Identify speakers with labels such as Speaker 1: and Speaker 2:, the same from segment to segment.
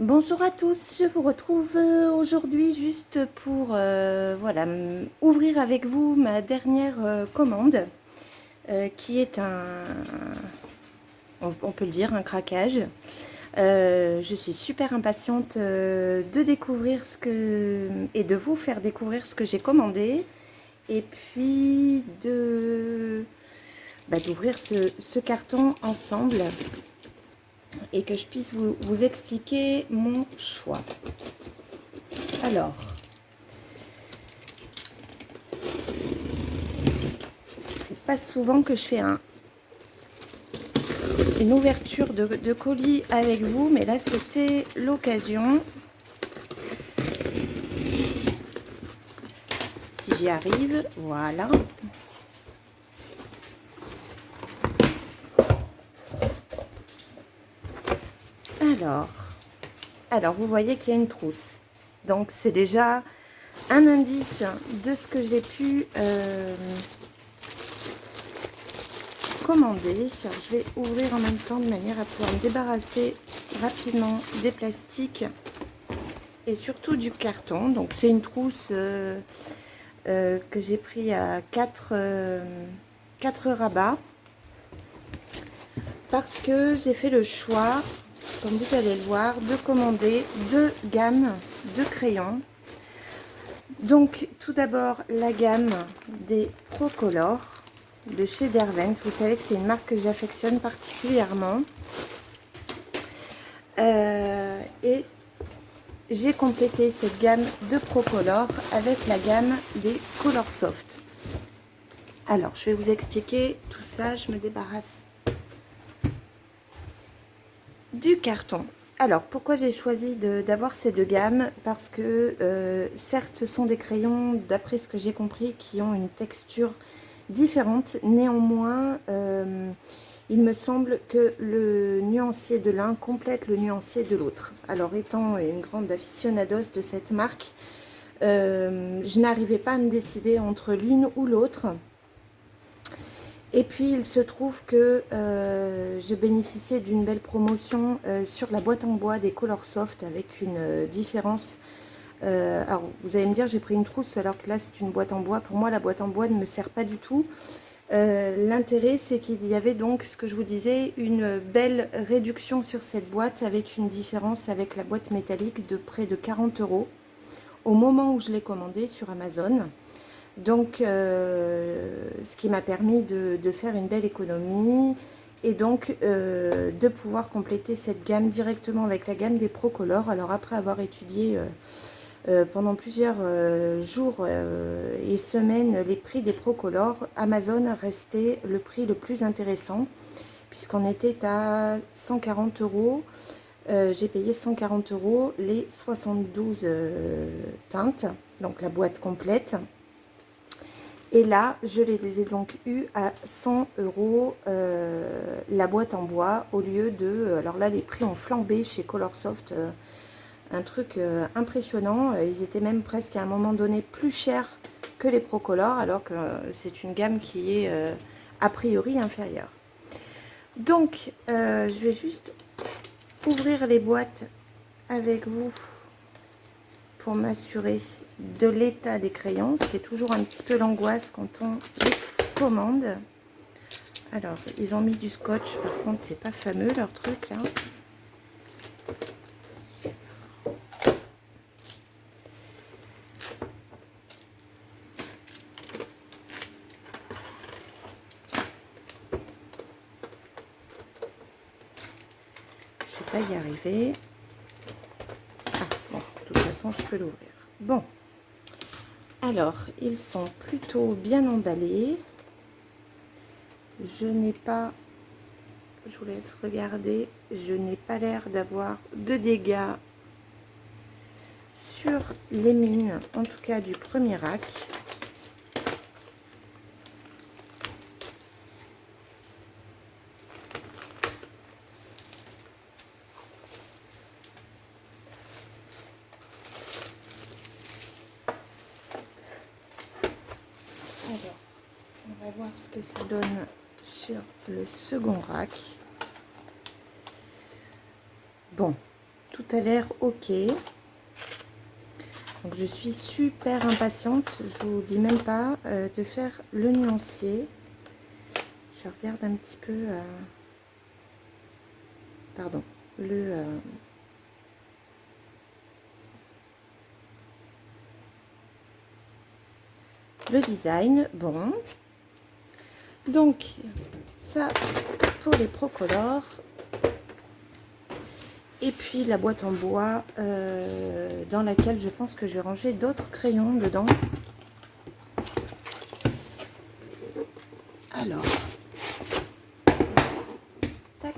Speaker 1: Bonjour à tous, je vous retrouve aujourd'hui juste pour voilà, ouvrir avec vous ma dernière commande qui est on peut le dire, un craquage. Je suis super impatiente de découvrir et de vous faire découvrir ce que j'ai commandé et puis d'ouvrir ce carton ensemble et que je puisse vous expliquer mon choix. Alors, c'est pas souvent que je fais une ouverture de colis avec vous, mais là c'était l'occasion. Si j'y arrive, voilà. Alors vous voyez qu'il y a une trousse. Donc c'est déjà un indice de ce que j'ai pu commander. Alors, je vais ouvrir en même temps de manière à pouvoir me débarrasser rapidement des plastiques et surtout du carton. Donc c'est une trousse que j'ai pris à 4 rabats parce que j'ai fait le choix, comme vous allez le voir, de commander deux gammes de crayons. Donc tout d'abord la gamme des Procolor de chez Derwent. Vous savez que c'est une marque que j'affectionne particulièrement. Et j'ai complété cette gamme de Procolor avec la gamme des Colorsoft. Alors, je vais vous expliquer tout ça. Je me débarrasse du carton. Alors, pourquoi j'ai choisi d'avoir ces deux gammes? Parce que, certes, ce sont des crayons, d'après ce que j'ai compris, qui ont une texture différente. Néanmoins, il me semble que le nuancier de l'un complète le nuancier de l'autre. Alors, étant une grande aficionados de cette marque, je n'arrivais pas à me décider entre l'une ou l'autre. Et puis il se trouve que je bénéficiais d'une belle promotion sur la boîte en bois des Colorsoft avec une différence. Alors vous allez me dire, j'ai pris une trousse alors que là c'est une boîte en bois. Pour moi la boîte en bois ne me sert pas du tout. L'intérêt c'est qu'il y avait donc, ce que je vous disais, une belle réduction sur cette boîte avec une différence avec la boîte métallique de près de 40 € au moment où je l'ai commandée sur Amazon. Donc, ce qui m'a permis de faire une belle économie et donc de pouvoir compléter cette gamme directement avec la gamme des Procolor. Alors, après avoir étudié pendant plusieurs jours et semaines les prix des Procolor, Amazon restait le prix le plus intéressant puisqu'on était à 140 €. J'ai payé 140 € les 72 teintes, donc la boîte complète. Et là, je les ai donc eu à 100 € la boîte en bois au lieu de... Alors là, les prix ont flambé chez Colorsoft, un truc impressionnant. Ils étaient même presque à un moment donné plus chers que les Procolor, alors que c'est une gamme qui est a priori inférieure. Donc, je vais juste ouvrir les boîtes avec vous pour m'assurer de l'état des crayons, ce qui est toujours un petit peu l'angoisse quand on les commande. Alors, ils ont mis du scotch, par contre, c'est pas fameux leur truc là. Je vais pas y arriver. Ah, bon, de toute façon, je peux l'ouvrir. Bon, alors, ils sont plutôt bien emballés. Je n'ai pas, je vous laisse regarder, je n'ai pas l'air d'avoir de dégâts sur les mines, en tout cas du premier rack. Alors, on va voir ce que ça donne sur le second rack. Bon, tout a l'air ok. Donc je suis super impatiente, je vous dis même pas, de faire le nuancier. Je regarde un petit peu, pardon, le design. Bon, donc ça pour les Procolor. Et puis la boîte en bois dans laquelle je pense que je vais ranger d'autres crayons dedans. Alors, tac.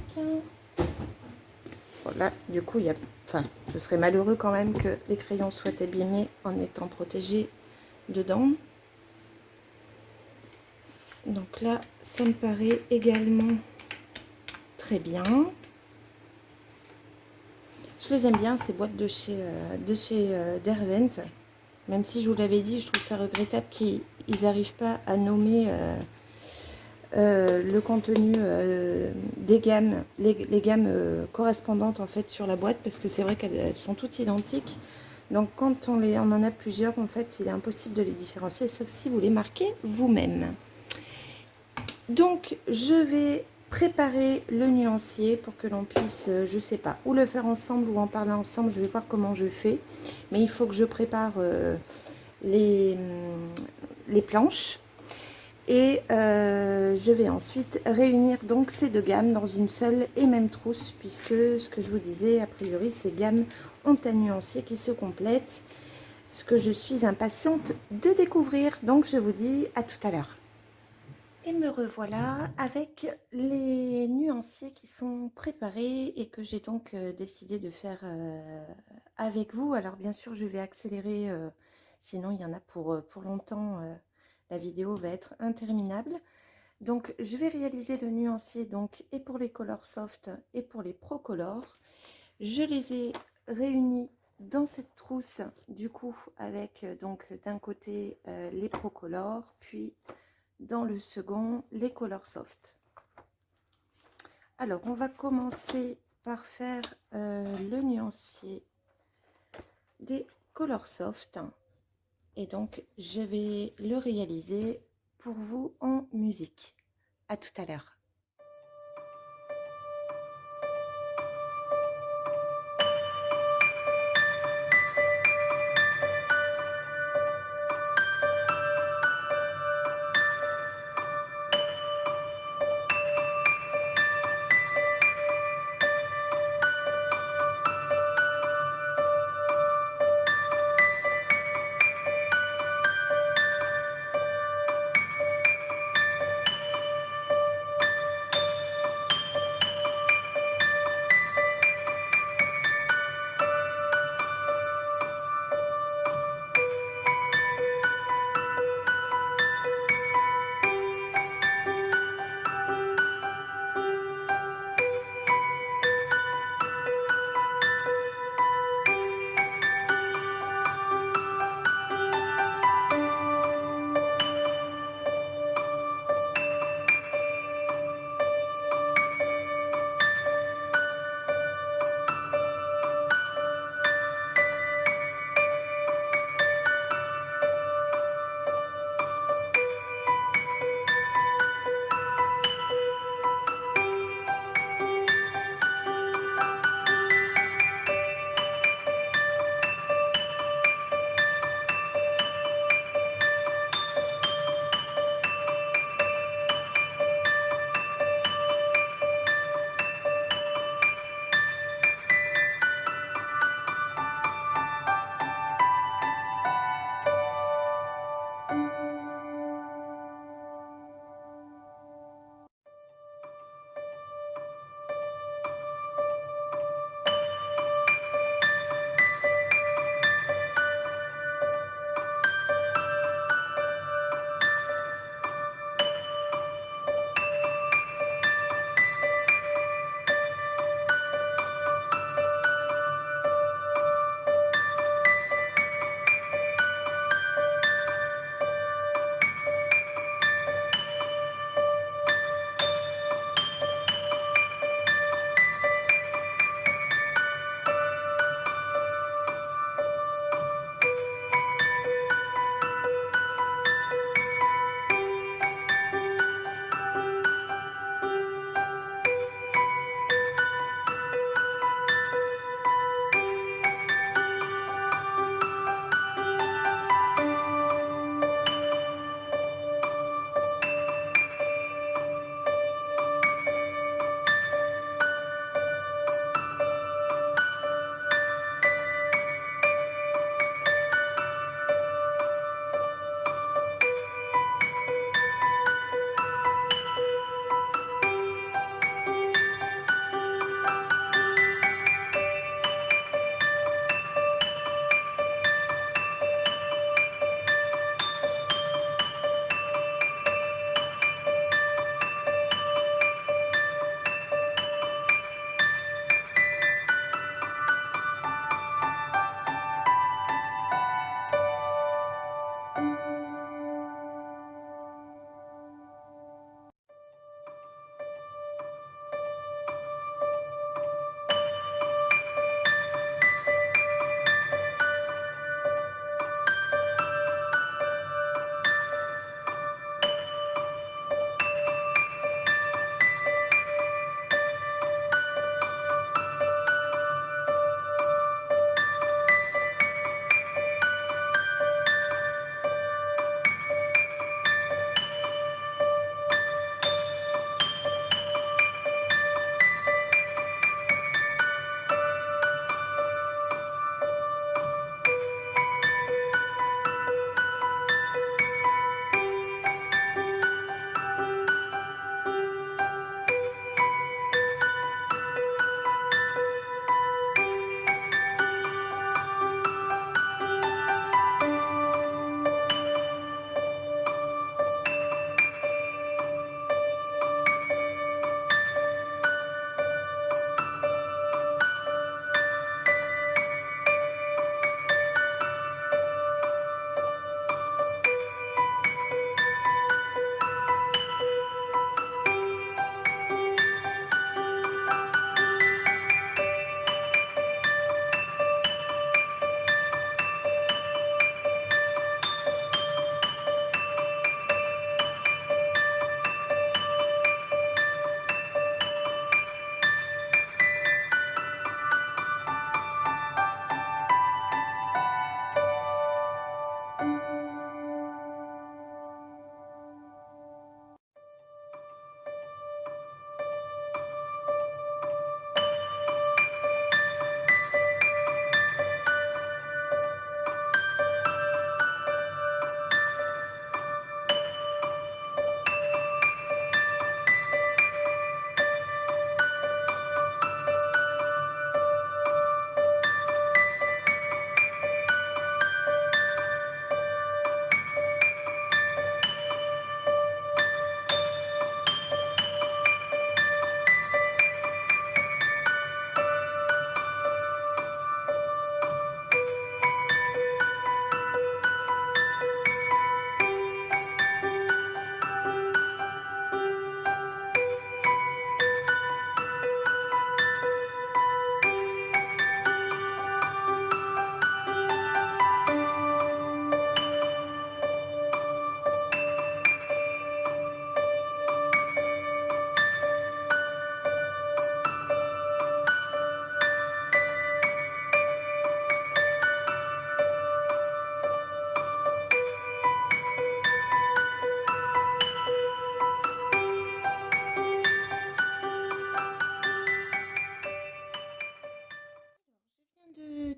Speaker 1: Voilà, du coup, enfin, ce serait malheureux quand même que les crayons soient abîmés en étant protégés dedans. Donc là, ça me paraît également très bien. Je les aime bien, ces boîtes de chez Derwent. Même si je vous l'avais dit, je trouve ça regrettable qu'ils n'arrivent pas à nommer le contenu des gammes, les gammes correspondantes en fait sur la boîte, parce que c'est vrai qu'elles sont toutes identiques. Donc quand on en a plusieurs, en fait, il est impossible de les différencier, sauf si vous les marquez vous-même. Donc je vais préparer le nuancier pour que l'on puisse, je sais pas, ou le faire ensemble ou en parler ensemble. Je vais voir comment je fais, mais il faut que je prépare les planches. Et je vais ensuite réunir donc ces deux gammes dans une seule et même trousse, puisque ce que je vous disais, a priori, ces gammes ont un nuancier qui se complète, ce que je suis impatiente de découvrir. Donc je vous dis à tout à l'heure. Et me revoilà avec les nuanciers qui sont préparés et que j'ai donc décidé de faire avec vous. Alors bien sûr, je vais accélérer, sinon il y en a pour longtemps. La vidéo va être interminable. Donc je vais réaliser le nuancier donc et pour les Color Soft et pour les Procolor. Je les ai réunis dans cette trousse du coup avec donc d'un côté les Procolor, puis dans le second les Color Soft. Alors on va commencer par faire le nuancier des Color Soft et donc je vais le réaliser pour vous en musique. À tout à l'heure.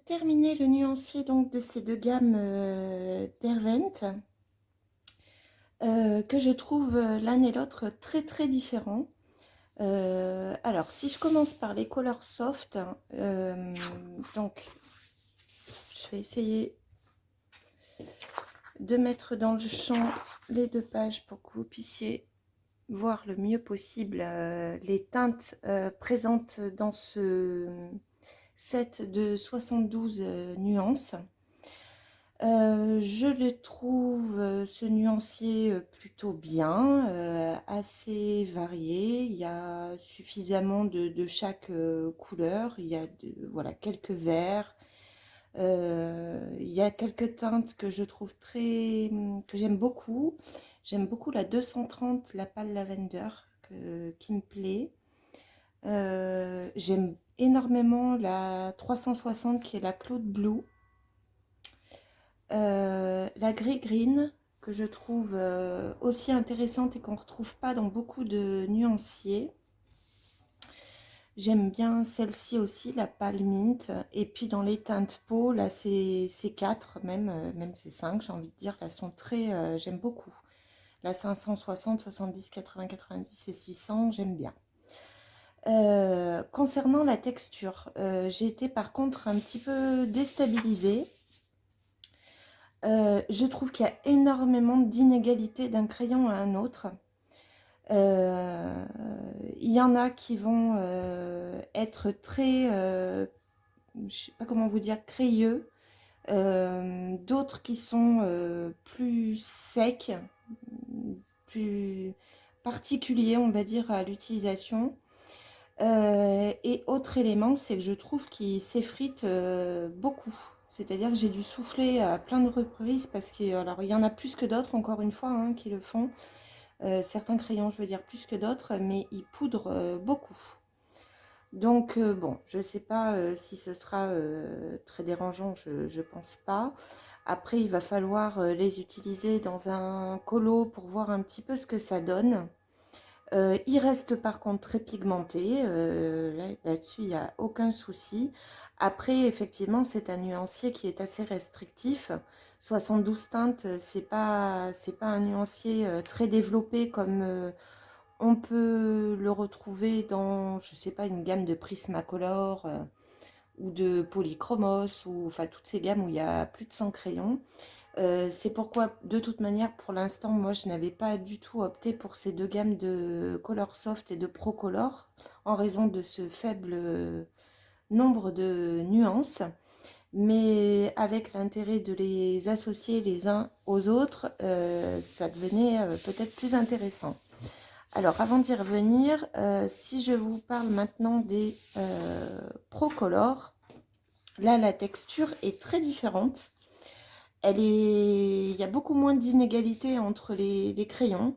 Speaker 1: terminer le nuancier donc de ces deux gammes Derwent que je trouve l'un et l'autre très très différents. Alors, si je commence par les couleurs soft, donc je vais essayer de mettre dans le champ les deux pages pour que vous puissiez voir le mieux possible les teintes présentes dans ce set de 72 nuances. Je le trouve, ce nuancier, plutôt bien, assez varié. Il y a suffisamment de chaque couleur. Il y a voilà, quelques verts. Il y a quelques teintes que je trouve que j'aime beaucoup. J'aime beaucoup la 230, la pâle lavender, qui me plaît. J'aime énormément la 360 qui est la Cloud Blue. La gris green que je trouve aussi intéressante et qu'on ne retrouve pas dans beaucoup de nuanciers. J'aime bien celle-ci aussi, la pâle mint. Et puis dans les teintes peau, là c'est 4, même c'est 5, j'ai envie de dire. Là sont très, j'aime beaucoup. La 560, 70, 80, 90 et 600, j'aime bien. Concernant la texture, j'ai été par contre un petit peu déstabilisée. Je trouve qu'il y a énormément d'inégalités d'un crayon à un autre. Il y en a qui vont être très, je sais pas comment vous dire, crayeux. D'autres qui sont plus secs, plus particuliers, on va dire, à l'utilisation. Et autre élément, c'est que je trouve qu'il s'effrite beaucoup. C'est-à-dire que j'ai dû souffler à plein de reprises parce qu'il y en a plus que d'autres, encore une fois, hein, qui le font. Certains crayons, je veux dire, plus que d'autres, mais ils poudrent beaucoup. Donc, bon, je ne sais pas si ce sera très dérangeant, je ne pense pas. Après, il va falloir les utiliser dans un colo pour voir un petit peu ce que ça donne. Il reste par contre très pigmenté, là-dessus il n'y a aucun souci. Après, effectivement, c'est un nuancier qui est assez restrictif. 72 teintes, c'est pas un nuancier très développé comme on peut le retrouver dans, je sais pas, une gamme de Prismacolor ou de Polychromos, ou enfin toutes ces gammes où il y a plus de 100 crayons. C'est pourquoi, de toute manière, pour l'instant, moi, je n'avais pas du tout opté pour ces deux gammes de Color Soft et de Pro Color, en raison de ce faible nombre de nuances. Mais avec l'intérêt de les associer les uns aux autres, ça devenait peut-être plus intéressant. Alors, avant d'y revenir, si je vous parle maintenant des Pro Color, là, la texture est très différente. Il y a beaucoup moins d'inégalités entre les crayons.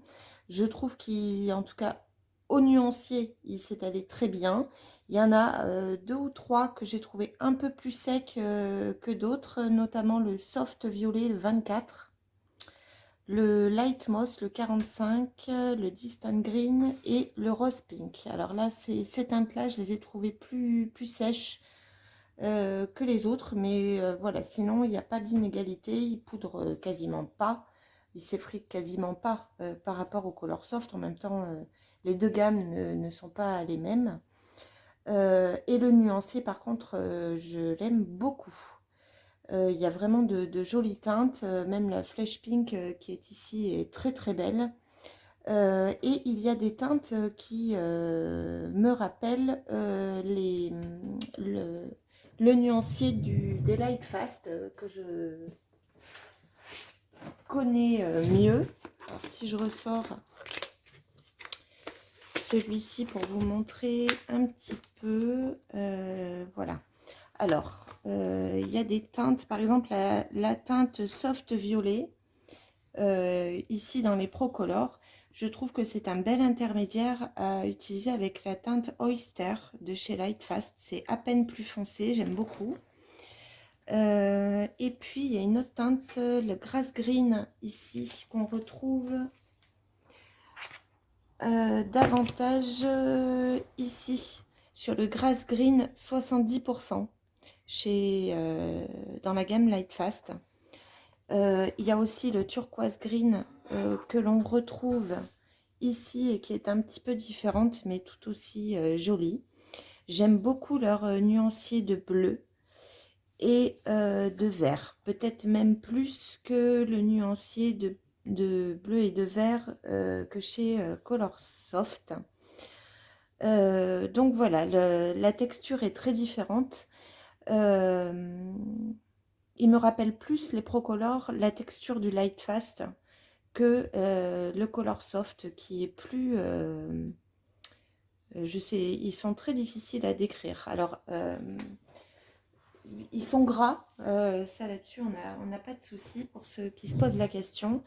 Speaker 1: Je trouve qu'en tout cas, au nuancier, il s'est allé très bien. Il y en a deux ou trois que j'ai trouvé un peu plus secs que d'autres, notamment le soft violet, le 24, le light moss, le 45, le distant green et le rose pink. Alors là, ces teintes-là, je les ai trouvées plus sèches que les autres, mais voilà, sinon il n'y a pas d'inégalité, il poudre quasiment pas, il s'effrite quasiment pas par rapport au Color Soft. En même temps, les deux gammes ne sont pas les mêmes. Et le nuancier, par contre, je l'aime beaucoup. Il y a vraiment de jolies teintes, même la Flesh Pink qui est ici est très très belle. Et il y a des teintes qui me rappellent le nuancier des Light Fast que je connais mieux. Alors, si je ressors celui-ci pour vous montrer un petit peu, voilà. Alors, il y a des teintes, par exemple la teinte Soft Violet, ici dans les Pro Color. Je trouve que c'est un bel intermédiaire à utiliser avec la teinte Oyster de chez Lightfast. C'est à peine plus foncé, j'aime beaucoup. Et puis, il y a une autre teinte, le Grass Green, ici, qu'on retrouve davantage ici, sur le Grass Green 70%, dans la gamme Light Fast. Il y a aussi le turquoise green que l'on retrouve ici et qui est un petit peu différente mais tout aussi jolie. J'aime beaucoup leur nuancier de bleu et de vert, peut-être même plus que le nuancier de bleu et de vert que chez Color Soft. Donc voilà, la texture est très différente. Euh, il me rappelle plus les Procolor, la texture du Light Fast que le Color Soft qui est plus... je sais, ils sont très difficiles à décrire. Alors, ils sont gras, ça là-dessus, on n'a pas de souci pour ceux qui se posent la question.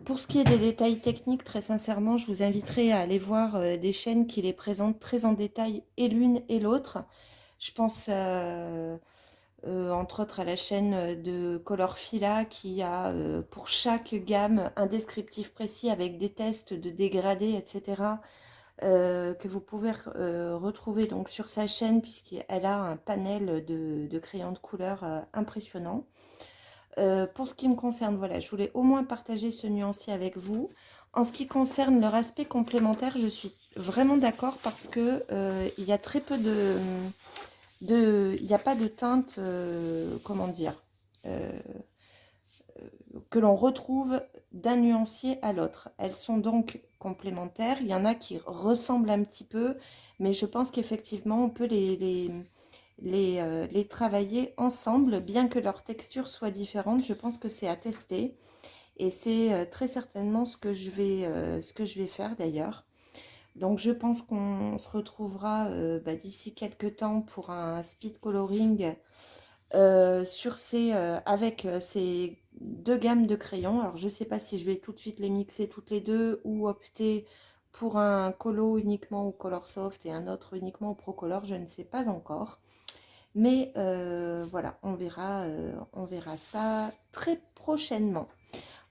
Speaker 1: Pour ce qui est des détails techniques, très sincèrement, je vous inviterai à aller voir des chaînes qui les présentent très en détail, et l'une et l'autre. Je pense entre autres à la chaîne de Colorfila qui a pour chaque gamme un descriptif précis avec des tests de dégradés, etc. Que vous pouvez retrouver donc sur sa chaîne puisqu'elle a un panel de crayons de couleur impressionnant. Pour ce qui me concerne, voilà, je voulais au moins partager ce nuancier avec vous. En ce qui concerne leur aspect complémentaire, je suis vraiment d'accord parce que il y a très peu il n'y a pas de teinte, comment dire, euh, que l'on retrouve d'un nuancier à l'autre. Elles sont donc complémentaires. Il y en a qui ressemblent un petit peu, mais je pense qu'effectivement, on peut les travailler ensemble, bien que leur texture soit différente. Je pense que c'est à tester. Et c'est très certainement ce que je vais faire d'ailleurs. Donc je pense qu'on se retrouvera d'ici quelques temps pour un speed coloring avec ces deux gammes de crayons. Alors je ne sais pas si je vais tout de suite les mixer toutes les deux ou opter pour un colo uniquement au Color Soft et un autre uniquement au Procolor, je ne sais pas encore. Mais voilà, on verra ça très prochainement.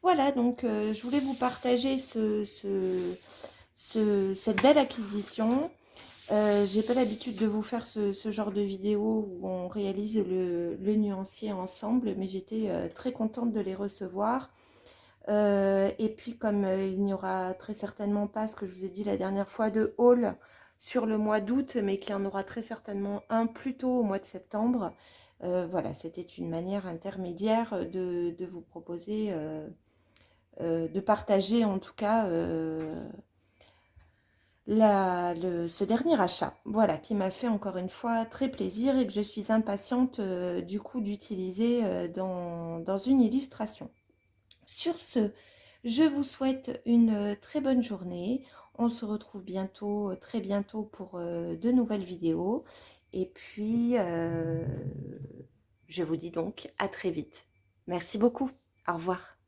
Speaker 1: Voilà, donc je voulais vous partager cette belle acquisition. J'ai pas l'habitude de vous faire ce genre de vidéo où on réalise le nuancier ensemble, mais j'étais très contente de les recevoir. Et puis comme il n'y aura très certainement pas, ce que je vous ai dit la dernière fois, de haul sur le mois d'août, mais qu'il y en aura très certainement un plus tôt au mois de septembre, voilà, c'était une manière intermédiaire de vous proposer, de partager en tout cas ce dernier achat, voilà, qui m'a fait encore une fois très plaisir et que je suis impatiente du coup d'utiliser dans une illustration. Sur ce, je vous souhaite une très bonne journée. On se retrouve bientôt, très bientôt pour de nouvelles vidéos. Et puis, je vous dis donc à très vite. Merci beaucoup. Au revoir.